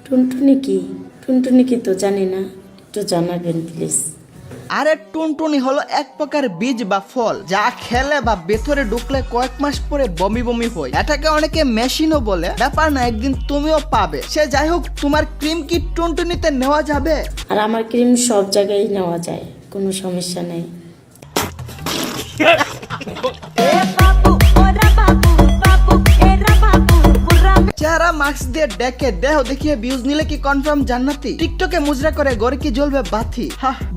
টুনটুনি কি? টুনটুনি কি তো জানি না, একটু জানাবেন প্লিজ। আরে টুনটুনি হলো এক প্রকার বীজ বা ফল, যা খেলে বা ভেতরে ঢুকলে কয়েক মাস পরে বমি বমি হয়। এটাকে অনেকে মেশিনও বলে। ব্যাপার না, একদিন তুমিও পাবে। সে যাই হোক, তোমার ক্রিম কি টুনটুনিতে নেওয়া যাবে? আর আমার ক্রিম সব জায়গায় নেওয়া যায়, কোনো সমস্যা নেই। চেহারা মাস্ক দিয়ে ডেকে দেহ দেখিয়ে ভিউজ নিলে কি কনফার্ম জান্নাতি? টিকটকে মুজরা করে গড়ে কি জ্বলবে বাতি?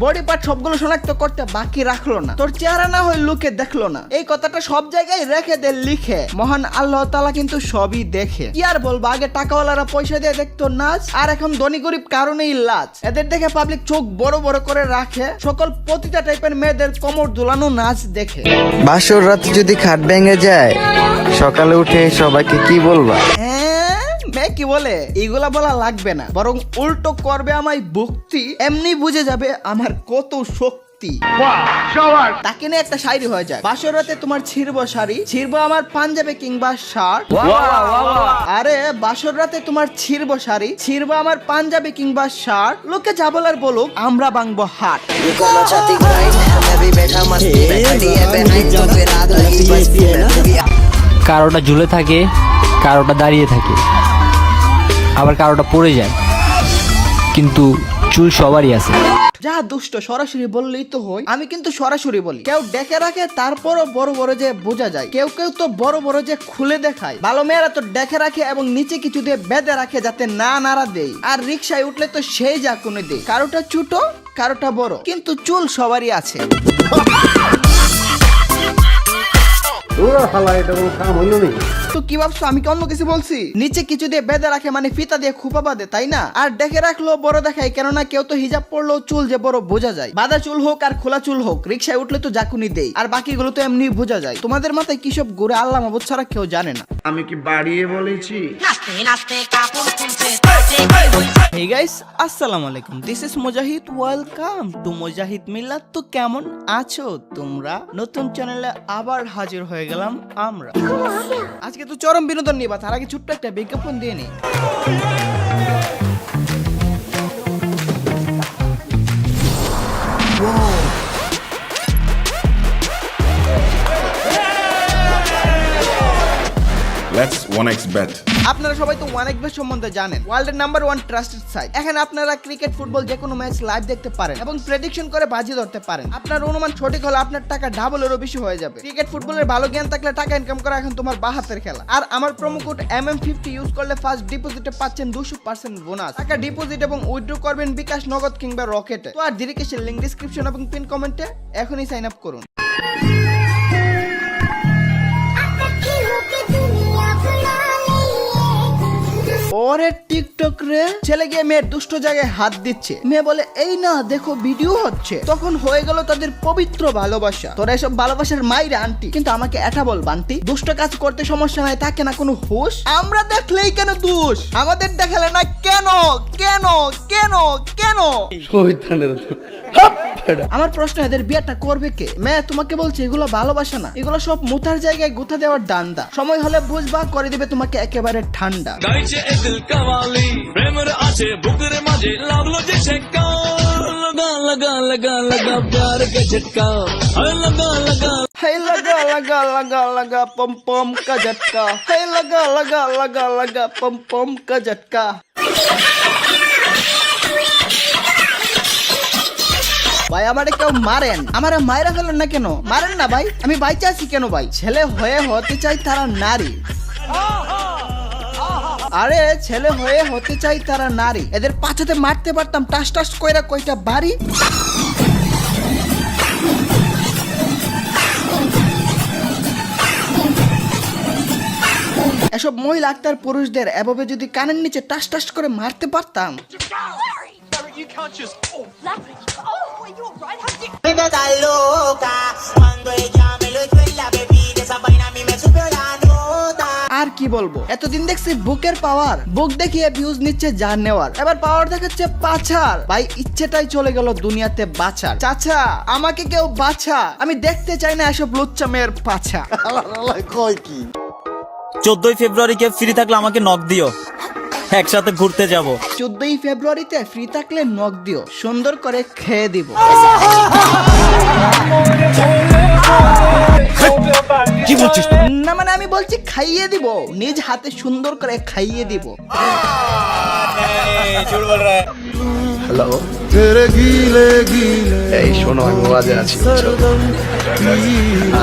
বডি পার্ট সবগুলো শনাক্ত করতে বাকি রাখলো না। তোর চেহারা না হয় লুকে দেখলো না, এই কথাটা সব জায়গায় রেখে দে লিখে। মহান আল্লাহ তাআলা কিন্তু সবই দেখে। কি আর বলবো, আগে টাকাওয়ালারা পয়সা দিয়ে দেখতো নাচ, আর এখন ধনী গরিব কারণেই লাজ। এদের দেখে পাবলিক চোখ বড় বড় করে রাখে, সকল প্রতিটা টাইপের মেয়েদের কোমর দুলানো নাচ দেখে। বাসর রাত যদি খাট ভেঙে যায়, সকালে উঠে সবাইকে কি বলবা? মেয়ে কি বলে এইগুলা বলা লাগবে না, বরং উল্টো করবে আমায় ভক্তি, এমনি বুঝে যাবে আমার কত শক্তি। তাকে নিয়ে একটা শায়রি হয়ে যায়। বাসর রাতে তোমার ছিড়বো শাড়ি, ছিড়বো আমার পাঞ্জাবি কিংবা শার্ট। আরে বাসর রাতে তোমার ছিড়বো শাড়ি, ছিড়বো আমার পাঞ্জাবি কিংবা শার্ট। লোকে যা বলার বলুক, আমরা ভাঙবো হাট। কারোটা ঝুলে থাকে, কারোটা দাঁড়িয়ে থাকে, আবার কারোটা পড়ে যায়, কিন্তু চুল সবারই আছে। যা দুষ্ট, সরাসরি বললেই তো হয়। আমি কিন্তু সরাসরি বলি। কেউ ডেকে রাখে, তারপরও বড় বড় যে বোঝা যায়। কেউ কেউ তো বড় বড় যে খুলে দেখায়। ভালো মেয়েরা তো ডেকে রাখে এবং নিচে কিছু দিয়ে বেঁধে রাখে যাতে না নাড়া দেয়। আর রিক্সায় উঠলে তো সেই যা কোনো দেয়, কারোটা ছোট কারোটা বড়, কিন্তু চুল সবারই আছে। তো কি ভাবছো আমি কি অন্য কিছু বলছি? নিচে কিছু দিয়ে বেঁধে রাখে মানে ফিতা দিয়ে খুপা বাঁধে, তাই না? আর ডেকে রাখলো বড় দেখায়, কেননা কেউ তো হিজাব পড়লো চুল যে বড় বোঝা যায়। বাঁধা চুল হোক আর খোলা চুল হোক, রিক্সায় উঠলে তো জাকুনি দেই, আর বাকিগুলো তো এমনি বোঝা যায়। তোমাদের মাথায় কি সব ঘুরে আল্লাহ মাহবুব ছাড়া কেউ জানে না। আমি কি বাড়িয়ে বলেছি? Hey guys, আসসালামু আলাইকুম। This is Mujahid, welcome to Mujahid Millat. তো কেমন আছো তোমরা? নতুন চ্যানেলে আবার হাজির হয়ে গেলাম আমরা। আজকে তো চরম বিনোদন নিবা, তার আগে ছোট্ট একটা বিজ্ঞাপন দিয়ে নি। Let's 1xbet. আপনারা সবাই তো 1xbet সম্বন্ধে জানেন, ওয়ার্ল্ডের নাম্বার 1 ট্রাস্টেড সাইট। এখানে আপনারা ক্রিকেট, ফুটবল যে কোনো ম্যাচ লাইভ দেখতে পারেন এবং প্রেডিকশন করে বাজি ধরতে পারেন। আপনার অনুমান সঠিক হলে আপনার টাকা ডাবলেরও বেশি হয়ে যাবে। ক্রিকেট, ফুটবলের ভালো জ্ঞান থাকলে টাকা ইনকাম করা এখন তোমার বাহাতের খেলা। আর আমার প্রোমো কোড MM50 ইউজ করলে ফার্স্ট ডিপোজিটে পাচ্ছেন 200% বোনাস। টাকা ডিপোজিট এবং উইথড্র করবেন বিকাশ, নগদ কিংবা রকেটে। তো আর দেরি কিসের? লিংক ডেসক্রিপশন এবং পিন কমেন্টে এখনই সাইন আপ করুন। ওরে টিকটক রে, ছেলে গিয়ে মেয়ের দুষ্ট জায়গায় হাত দিচ্ছে। মেয়ে বলে এই না দেখো ভিডিও হচ্ছে। তখন হয়ে গেল তাদের পবিত্র ভালোবাসা। তোরা এসব ভালোবাসার মাইরা আন্টি, কিন্তু আমাকে এটা বল বান্টি, দুষ্ট কাজ করতে সমস্যা নাই, থাকে না কোনো হুশ? আমরা দেখলেই কেন দোষ? আমাদের দেখালে না কেন? কেন কেন কেন? আমার প্রশ্ন, এদের বিয়েটা করবে কে? মেয়ে তোমাকে বলছে এগুলো ভালোবাসা না, এগুলো সব মুথার জায়গায় গুথা দেওয়ার দান্দা। সময় হলে বুঝবা, করে দিবে তোমাকে একেবারে ঠান্ডা। है लगा लगा लगा लगा पम पम का झटका, है लगा लगा लगा लगा पम पम का झटका। ভাই আমারে কেউ মারেন, আমারে মায়েরা ফেলেন না কেন? মারেন না ভাই, আমি বাইচে আছি কেন ভাই? ছেলে হয়ে হতে চাই তারা নারী। আরে ছেলে হয়ে হতে চাই তারা নারী। এদের পাছাতে মারতে পারতাম টাস টাস কইরা কয়টা বাড়ি। এসব মহিলা আক্তার পুরুষদের এভাবে যদি কানের নিচে টাস টাস করে মারতে পারতাম। আর কি বলবো, এতদিন দেখছি বুকের পাওয়ার, বুক দেখিয়ে ভিউজ নিচ্ছে জান নেওয়ার, এবার পাওয়ার দেখাচ্ছে পাছার। ভাই ইচ্ছেটাই চলে গেল দুনিয়াতে বাঁচার। চাচা আমাকে কেউ বাঁচা, আমি দেখতে চাই না এসব লুচ্চা মেয়ের পাছা। 14 ফেব্রুয়ারি কে ফ্রি থাকলে আমাকে নক দিও। একসাথে ঘুরতে যাব। 14ই ফেব্রুয়ারিতে ফ্রি থাকলে নক দিও, সুন্দর করে খেয়ে দিব। কি বলছিস? না মানে আমি বলছি খাইয়ে দিব, নিজ হাতে সুন্দর করে খাইয়ে দিব। হ্যালো, এই শোনো, আমি ওয়াজে আছি, বুঝছো?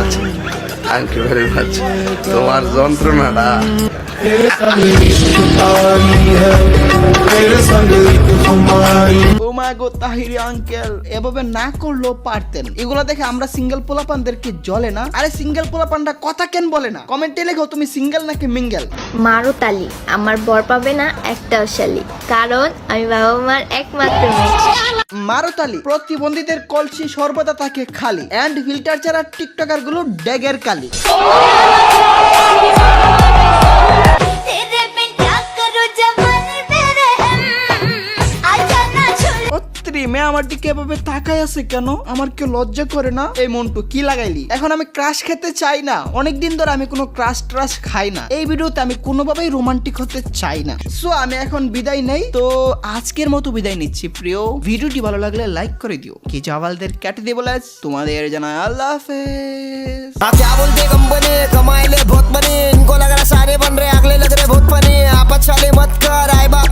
আচ্ছা, থ্যাংক ইউ ভেরি মাচ। তোমার যন্ত্রণাটা ও মা গো, তাহিরি আঙ্কেল এভাবে না করলেও পারতেন। এগুলো দেখে আমরা সিঙ্গেল পোলাপানদের কি জ্বলে না? আরে সিঙ্গেল পোলাপানটা কথা কেন বলে না? কমেন্টে লেখো তুমি সিঙ্গেল নাকি মিঙ্গেল। মারো তালি, আমার বর পাবে না একটাও শালি, কারণ আমি বাবা মার একমাত্র মেয়ে। মারুতালি প্রতিবন্ধীদের কলসি সর্বদা থাকে খালি, এন্ড ফিল্টার ছাড়া টিকটকার গুলো ড্যাগের কালি। মেয়ে আমার দিকে এভাবে তাকায় আছে কেন? আমার কি লজ্জা করে না? এই মন্টু কি লাগাইলি? এখন আমি ক্রাশ খেতে চাই না, অনেকদিন ধরে আমি কোনো ক্রাশ ট্রাশ খাই না। এই ভিডিওতে আমি কোনোভাবেই রোমান্টিক হতে চাই না। সো আমি এখন বিদায় নেই, তো আজকের মতো বিদায় নিচ্ছি প্রিয়। ভিডিওটি ভালো লাগলে লাইক করে দিও, কি জাওয়ালদের কেটে দিয়ে বলে তোমাদের জানাই আল্লাহ হাফেজ। क्या बोलते कंपनी कमाए ले बहुत बनी, इनको लग रहा सारे बन रहे, अगले लग रहे बहुत बनी। आपस वाले मत कर, आए बाप